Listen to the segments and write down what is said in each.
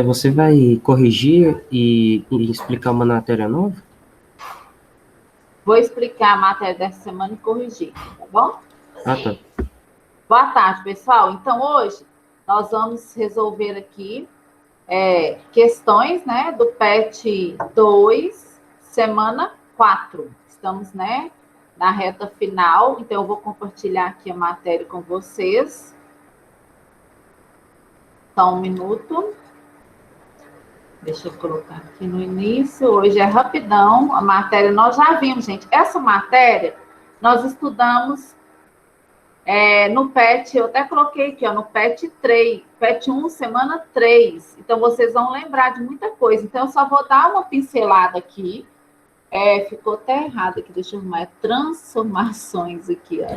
Você vai corrigir e explicar uma matéria nova? Vou explicar a matéria dessa semana e corrigir, tá bom? Ah, tá. Boa tarde, pessoal. Então, hoje, nós vamos resolver aqui questões, né, do PET 2, semana 4. Estamos, né, na reta final, então eu vou compartilhar aqui a matéria com vocês. Só um minuto. Deixa eu colocar aqui no início. Hoje é rapidão. A matéria nós já vimos, gente. Essa matéria nós estudamos no PET, eu até coloquei aqui, ó, no PET 3, PET 1, semana 3. Então, vocês vão lembrar de muita coisa. Então, eu só vou dar uma pincelada aqui. Ficou até errado aqui, deixa eu arrumar. Transformações aqui, ó.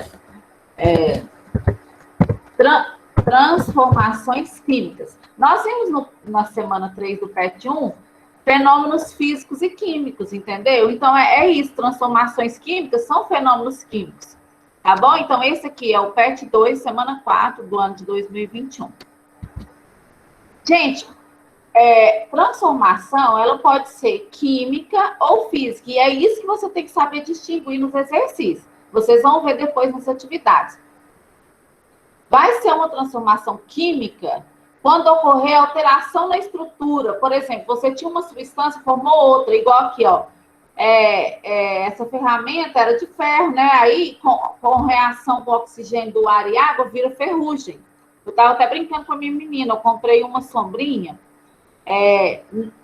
Transformações químicas. Nós vimos na semana 3 do PET 1 fenômenos físicos e químicos, entendeu? Então, é isso, transformações químicas são fenômenos químicos. Tá bom? Então, esse aqui é o PET 2, semana 4 do ano de 2021. Gente, transformação, ela pode ser química ou física, e é isso que você tem que saber distinguir nos exercícios. Vocês vão ver depois nas atividades. Vai ser uma transformação química quando ocorrer alteração na estrutura. Por exemplo, você tinha uma substância, formou outra, igual aqui, ó. Essa ferramenta era de ferro, né? Aí, com reação com oxigênio do ar e água, vira ferrugem. Eu estava até brincando com a minha menina, eu comprei uma sombrinha,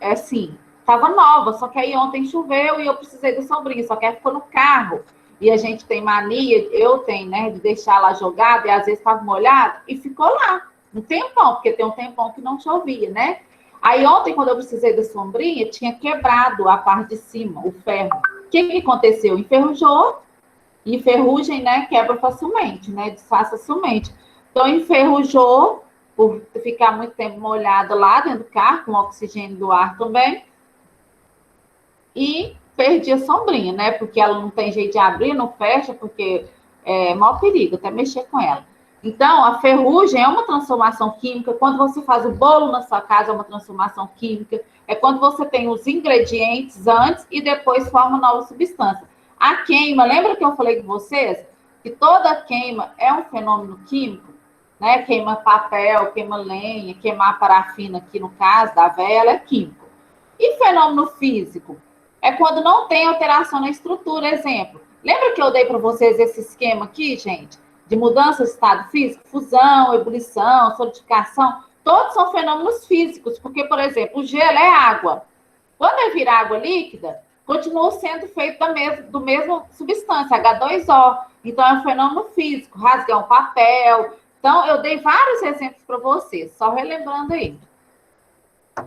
assim, estava nova, só que aí ontem choveu e eu precisei da sombrinha, só que aí ficou no carro. E a gente tem mania, eu tenho, né, de deixar lá jogada e às vezes estava molhado e ficou lá, um tempão, porque tem um tempão que não chovia, né? Aí ontem, quando eu precisei da sombrinha, tinha quebrado a parte de cima, o ferro. O que aconteceu? Enferrujou, e ferrugem, né, quebra facilmente, né, desfaz facilmente. Então, enferrujou, por ficar muito tempo molhada lá dentro do carro, com oxigênio do ar também, e perdi a sombrinha, né, porque ela não tem jeito de abrir, não fecha, porque é maior perigo até mexer com ela. Então, a ferrugem é uma transformação química. Quando você faz o bolo na sua casa, é uma transformação química. É quando você tem os ingredientes antes e depois forma nova substância. A queima, lembra que eu falei com vocês? Que toda queima é um fenômeno químico, né? Queima papel, queima lenha, queimar parafina aqui no caso da vela é químico. E fenômeno físico? É quando não tem alteração na estrutura, exemplo. Lembra que eu dei para vocês esse esquema aqui, gente? De mudança de estado físico, fusão, ebulição, solidificação, todos são fenômenos físicos, porque, por exemplo, o gelo é água. Quando ele vira água líquida, continua sendo feito do mesmo substância, H2O. Então, é um fenômeno físico, rasgar um papel. Então, eu dei vários exemplos para vocês, só relembrando aí.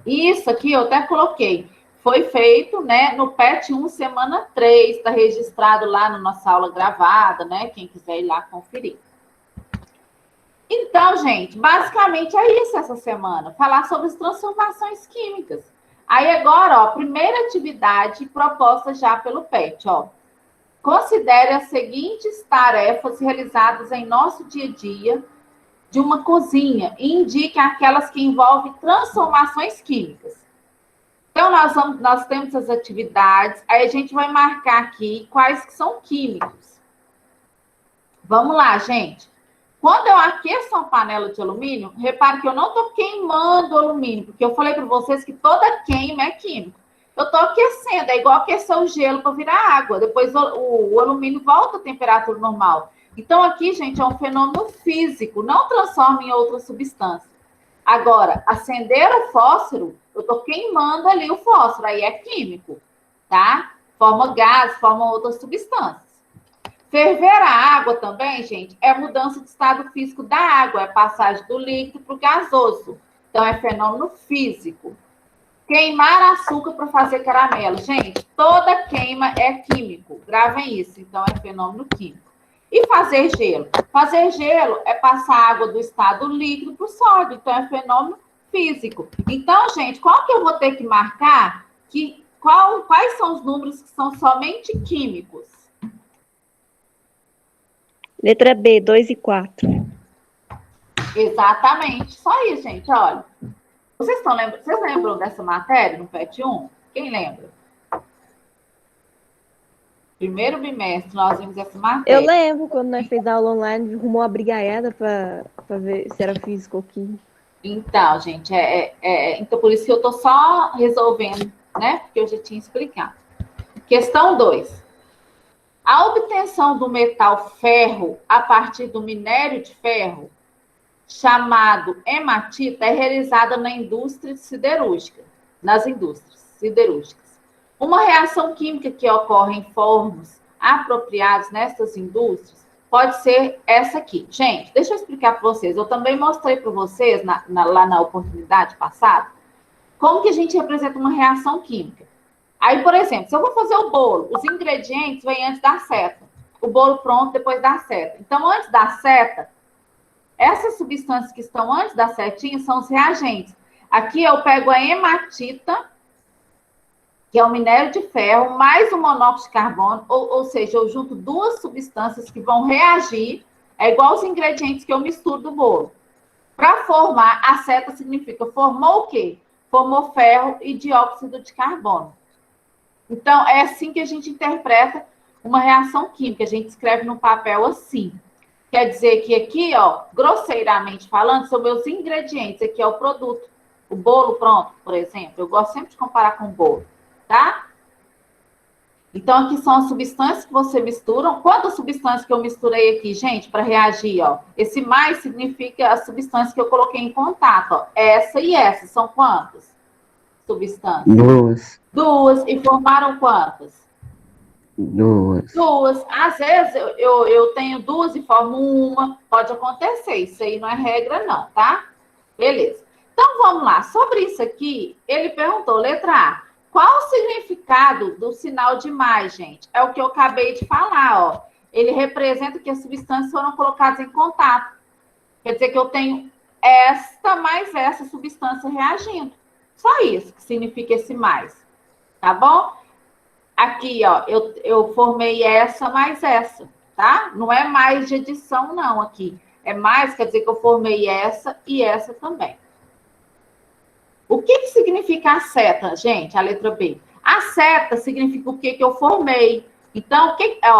Isso aqui eu até coloquei. Foi feito, né, no PET 1, semana 3, está registrado lá na nossa aula gravada, né? Quem quiser ir lá conferir. Então, gente, basicamente é isso essa semana, falar sobre as transformações químicas. Aí agora, ó, primeira atividade proposta já pelo PET, ó. Considere as seguintes tarefas realizadas em nosso dia a dia de uma cozinha e indique aquelas que envolvem transformações químicas. Então, nós temos as atividades, aí a gente vai marcar aqui quais que são químicos. Vamos lá, gente. Quando eu aqueço uma panela de alumínio, repare que eu não estou queimando o alumínio, porque eu falei para vocês que toda queima é químico. Eu estou aquecendo, é igual aquecer o gelo para virar água. Depois o alumínio volta à temperatura normal. Então, aqui, gente, é um fenômeno físico, não transforma em outra substância. Agora, acender o fósforo, eu estou queimando ali o fósforo, aí é químico, tá? Forma gás, forma outras substâncias. Ferver a água também, gente, é mudança de estado físico da água, é passagem do líquido para o gasoso. Então, é fenômeno físico. Queimar açúcar para fazer caramelo. Gente, toda queima é químico. Gravem isso. Então, é fenômeno químico. E fazer gelo? Fazer gelo é passar água do estado líquido para o sólido. Então, é fenômeno físico. Então, gente, qual que eu vou ter que marcar? Quais são os números que são somente químicos? Letra B, 2 e 4. Exatamente. Só isso, gente. Olha. Vocês lembram dessa matéria no PET 1? Quem lembra? Primeiro bimestre, nós vimos essa matéria. Eu lembro quando nós fez aula online, arrumou uma brigaiada para ver se era físico ou químico. Então, gente, então por isso que eu estou só resolvendo, né? Porque eu já tinha explicado. Questão 2. A obtenção do metal ferro a partir do minério de ferro, chamado hematita, é realizada na indústria siderúrgica, nas indústrias siderúrgicas. Uma reação química que ocorre em fornos apropriados nessas indústrias pode ser essa aqui. Gente, deixa eu explicar para vocês. Eu também mostrei para vocês, lá na oportunidade passada, como que a gente representa uma reação química. Aí, por exemplo, se eu vou fazer o bolo, os ingredientes vêm antes da seta. O bolo pronto depois da seta. Então, antes da seta, essas substâncias que estão antes da setinha são os reagentes. Aqui eu pego a hematita, que é o minério de ferro, mais o monóxido de carbono, ou seja, eu junto duas substâncias que vão reagir, é igual os ingredientes que eu misturo do bolo. Para formar, a seta significa formou o quê? Formou ferro e dióxido de carbono. Então, é assim que a gente interpreta uma reação química. A gente escreve no papel assim. Quer dizer que aqui, ó, grosseiramente falando, são meus ingredientes. Aqui é o produto. O bolo pronto, por exemplo. Eu gosto sempre de comparar com o bolo, tá? Então, aqui são as substâncias que você mistura. Quantas substâncias que eu misturei aqui, gente, para reagir, ó? Esse mais significa as substâncias que eu coloquei em contato, ó. Essa e essa. São quantas substâncias? Duas. E formaram quantas? Duas. Às vezes, eu tenho duas e formo uma. Pode acontecer. Isso aí não é regra, não, tá? Beleza. Então, vamos lá. Sobre isso aqui, ele perguntou, letra A. Qual o significado do sinal de mais, gente? É o que eu acabei de falar, ó. Ele representa que as substâncias foram colocadas em contato. Quer dizer que eu tenho esta mais essa substância reagindo. Só isso que significa esse mais. Tá bom? Aqui, ó, eu formei essa mais essa, tá? Não é mais de adição, não, aqui. É mais, quer dizer que eu formei essa e essa também. O que significa a seta, gente? A letra B. A seta significa o que eu formei. Então,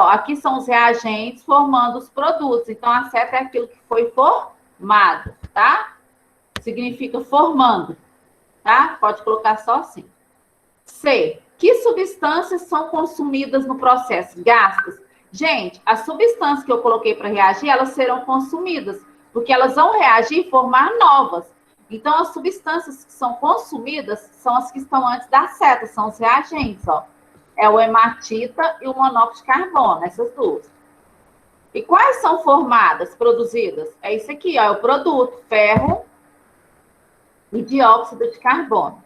aqui são os reagentes formando os produtos. Então, a seta é aquilo que foi formado, tá? Significa formando, tá? Pode colocar só assim. C. Que substâncias são consumidas no processo? Gastas. Gente, as substâncias que eu coloquei para reagir, elas serão consumidas, porque elas vão reagir e formar novas. Então, as substâncias que são consumidas são as que estão antes da seta, são os reagentes, ó. É o hematita e o monóxido de carbono, essas duas. E quais são formadas, produzidas? É isso aqui, ó, é o produto, ferro e dióxido de carbono.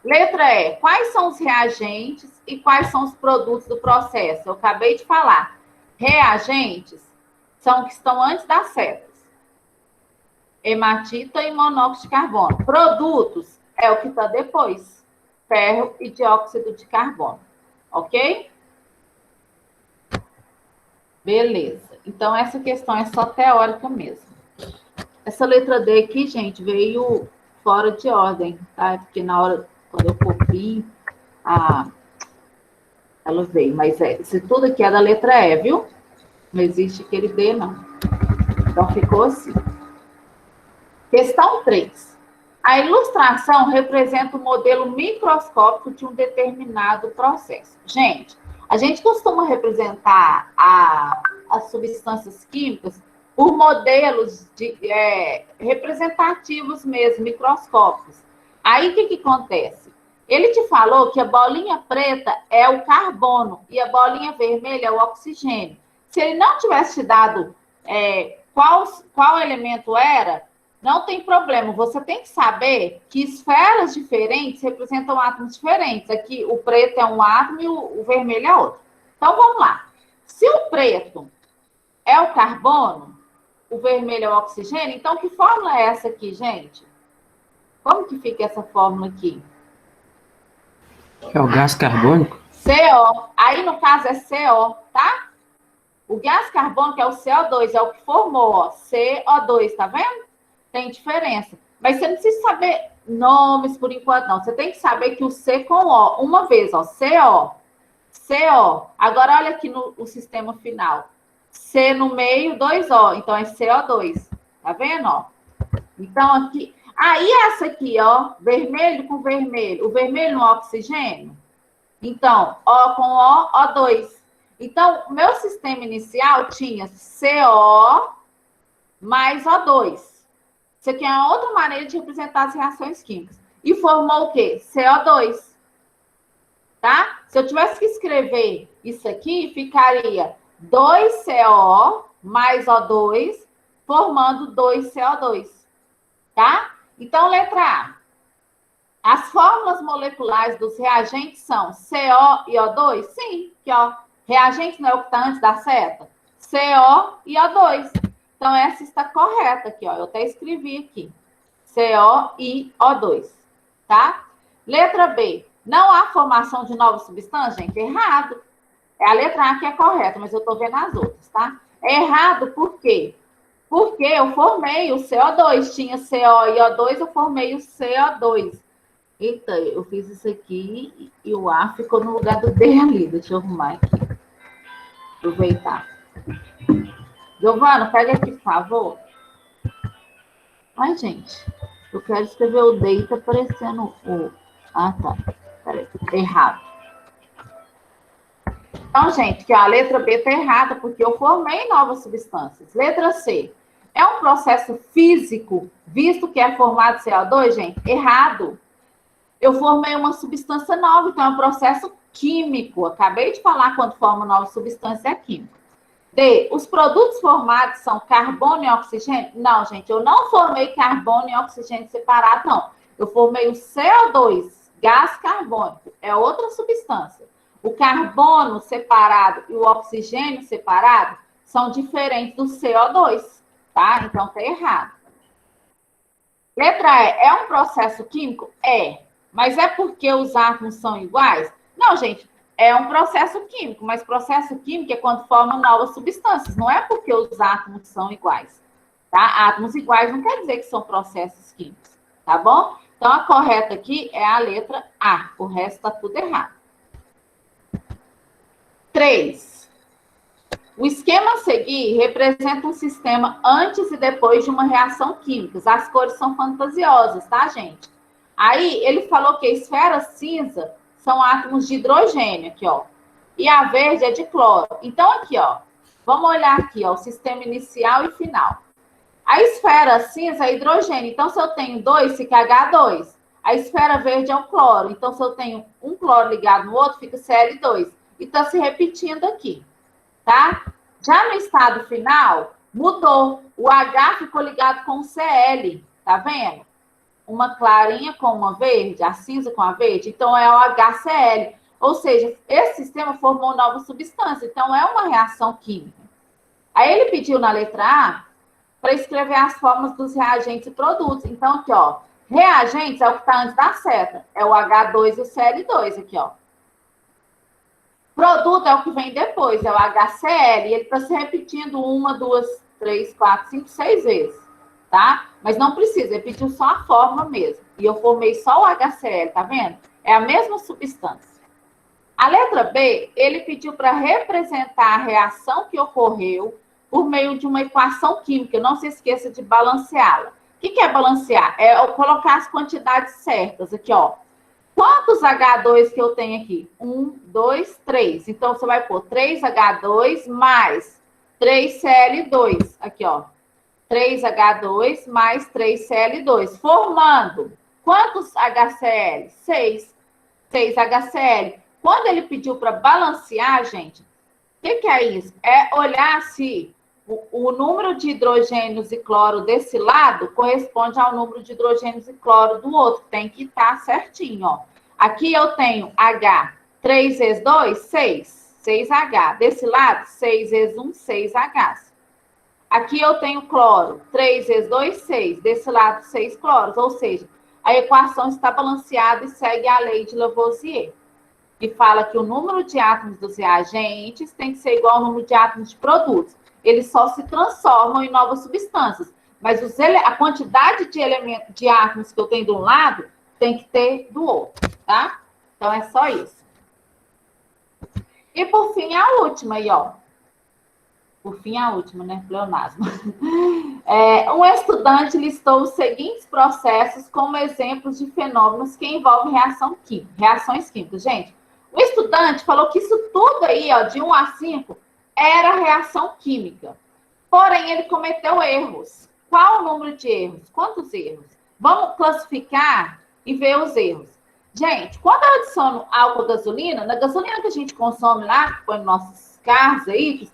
Letra E, quais são os reagentes e quais são os produtos do processo? Eu acabei de falar. Reagentes são os que estão antes das setas. Hematita e monóxido de carbono. Produtos é o que está depois. Ferro e dióxido de carbono. Ok? Beleza. Então, essa questão é só teórica mesmo. Essa letra D aqui, gente, veio fora de ordem, tá? Porque na hora, quando eu copio, ela veio. Mas isso tudo aqui é da letra E, viu? Não existe aquele D, não. Então, ficou assim. Questão 3. A ilustração representa o modelo microscópico de um determinado processo. Gente, a gente costuma representar as substâncias químicas por modelos representativos mesmo, microscópicos. Aí, o que acontece? Ele te falou que a bolinha preta é o carbono e a bolinha vermelha é o oxigênio. Se ele não tivesse te dado qual elemento era, não tem problema. Você tem que saber que esferas diferentes representam átomos diferentes. Aqui, o preto é um átomo e o vermelho é outro. Então, vamos lá. Se o preto é o carbono, o vermelho é o oxigênio, então que fórmula é essa aqui, gente? Como que fica essa fórmula aqui? É o gás carbônico? CO. Aí, no caso, é CO, tá? O gás carbônico é o CO2, é o que formou, ó, CO2, tá vendo? Tem diferença. Mas você não precisa saber nomes por enquanto não. Você tem que saber que o C com O, uma vez, ó, CO, CO. Agora olha aqui no sistema final. C no meio, 2O, então é CO2. Tá vendo, ó? Então aqui, aí essa aqui, ó, vermelho com vermelho. O vermelho no oxigênio. Então, O com O, O2. Então, o meu sistema inicial tinha CO mais O2. Isso aqui é uma outra maneira de representar as reações químicas. E formou o quê? CO2. Tá? Se eu tivesse que escrever isso aqui, ficaria 2CO mais O2, formando 2CO2. Tá? Então, letra A. As fórmulas moleculares dos reagentes são CO e O2? Sim, que ó, reagente não é o que está antes da seta? CO e O2. Então, essa está correta aqui, ó. Eu até escrevi aqui. CO e O2, tá? Letra B. Não há formação de novas substâncias, gente? Errado. É a letra A que é correta, mas eu estou vendo as outras, tá? É errado por quê? Porque eu formei o CO2. Tinha CO e O2, eu formei o CO2. Eita, eu fiz isso aqui e o A ficou no lugar do D ali. Deixa eu arrumar aqui. Aproveitar. Giovana, pega aqui, por favor. Ai, gente. Eu quero escrever o D e tá aparecendo o... Ah, tá. Peraí. Errado. Então, gente, que a letra B tá errada, porque eu formei novas substâncias. Letra C. É um processo físico, visto que é formado CO2, gente? Errado. Eu formei uma substância nova, então é um processo químico. Acabei de falar quando forma nova substância é química. D. Os produtos formados são carbono e oxigênio? Não, gente, eu não formei carbono e oxigênio separado, não. Eu formei o CO2, gás carbônico, é outra substância. O carbono separado e o oxigênio separado são diferentes do CO2, tá? Então, tá errado. Letra E. É um processo químico? É. Mas é porque os átomos são iguais? Não, gente. É um processo químico, mas processo químico é quando formam novas substâncias. Não é porque os átomos são iguais, tá? Átomos iguais não quer dizer que são processos químicos, tá bom? Então, a correta aqui é a letra A. O resto está tudo errado. 3. O esquema a seguir representa um sistema antes e depois de uma reação química. As cores são fantasiosas, tá, gente? Aí, ele falou que a esfera cinza são átomos de hidrogênio, aqui, ó. E a verde é de cloro. Então, aqui, ó. Vamos olhar aqui, ó. O sistema inicial e final. A esfera cinza é hidrogênio. Então, se eu tenho 2, fica H2. A esfera verde é o cloro. Então, se eu tenho um cloro ligado no outro, fica Cl2. E tá se repetindo aqui, tá? Já no estado final, mudou. O H ficou ligado com o Cl. Tá vendo? Uma clarinha com uma verde, a cinza com a verde, então é o HCl. Ou seja, esse sistema formou nova substância, então é uma reação química. Aí ele pediu na letra A para escrever as formas dos reagentes e produtos. Então, aqui, ó, reagentes é o que está antes da seta, é o H2 e o Cl2, aqui, ó. Produto é o que vem depois, é o HCl, e ele está se repetindo 1, 2, 3, 4, 5, 6 vezes. Tá? Mas não precisa, ele pediu só a forma mesmo. E eu formei só o HCl, tá vendo? É a mesma substância. A letra B, ele pediu para representar a reação que ocorreu por meio de uma equação química. Não se esqueça de balanceá-la. O que é balancear? É eu colocar as quantidades certas. Aqui, ó. Quantos H2 que eu tenho aqui? 1, 2, 3. Então, você vai pôr 3H2 mais 3Cl2. Aqui, ó. 3H2 mais 3Cl2, formando quantos HCl? 6. 6 HCl. Quando ele pediu para balancear, gente, o que é isso? É olhar se o número de hidrogênios e cloro desse lado corresponde ao número de hidrogênios e cloro do outro. Tem que estar certinho, ó. Aqui eu tenho H, 3 vezes 2, 6. 6H. Desse lado, 6 vezes 1, 6H. Aqui eu tenho cloro, 3 vezes 2, 6. Desse lado, 6 cloros. Ou seja, a equação está balanceada e segue a lei de Lavoisier. E fala que o número de átomos dos reagentes tem que ser igual ao número de átomos de produtos. Eles só se transformam em novas substâncias. Mas a quantidade de elementos, de átomos que eu tenho de um lado, tem que ter do outro, tá? Então, é só isso. E, por fim, a última aí, ó. Por fim, a última, né? Pleonasmo. Um estudante listou os seguintes processos como exemplos de fenômenos que envolvem reações químicas. Gente, o estudante falou que isso tudo aí, ó, de 1 a 5, era reação química. Porém, ele cometeu erros. Qual o número de erros? Quantos erros? Vamos classificar e ver os erros. Gente, quando eu adiciono álcool à gasolina, na gasolina que a gente consome lá, que põe nos nossos carros aí,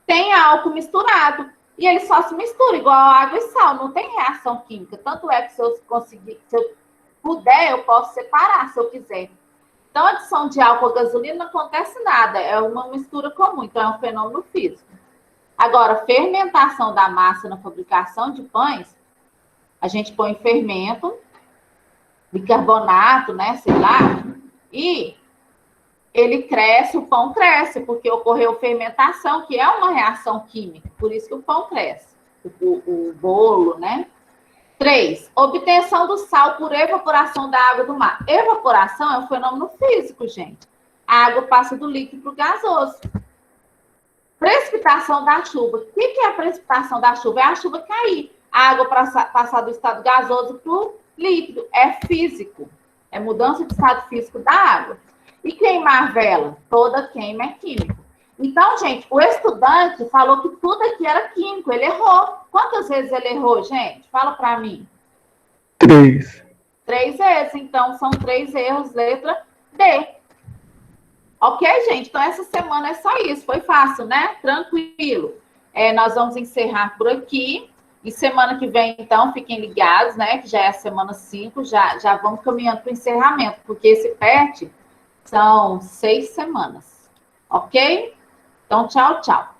tem álcool misturado. E ele só se mistura, igual água e sal. Não tem reação química. Tanto é que se eu puder, eu posso separar, se eu quiser. Então, a adição de álcool à gasolina não acontece nada. É uma mistura comum. Então, é um fenômeno físico. Agora, fermentação da massa na fabricação de pães, a gente põe fermento, bicarbonato, né, sei lá, e ele cresce, o pão cresce, porque ocorreu fermentação, que é uma reação química, por isso que o pão cresce, o bolo, né? 3, obtenção do sal por evaporação da água do mar. Evaporação é um fenômeno físico, gente. A água passa do líquido para o gasoso. Precipitação da chuva. O que é a precipitação da chuva? É a chuva cair. A água passar do estado gasoso para o líquido. É físico. É mudança de estado físico da água. E queimar vela? Toda queima é químico. Então, gente, o estudante falou que tudo aqui era químico. Ele errou. Quantas vezes ele errou, gente? Fala para mim. 3. 3 vezes. Então, são 3 erros. Letra D. Ok, gente? Então, essa semana é só isso. Foi fácil, né? Tranquilo. Nós vamos encerrar por aqui. E semana que vem, então, fiquem ligados, né? Que já é a semana 5. Já vamos caminhando para o encerramento. Porque esse PET são 6 semanas. Ok? Então, tchau, tchau.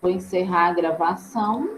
Vou encerrar a gravação.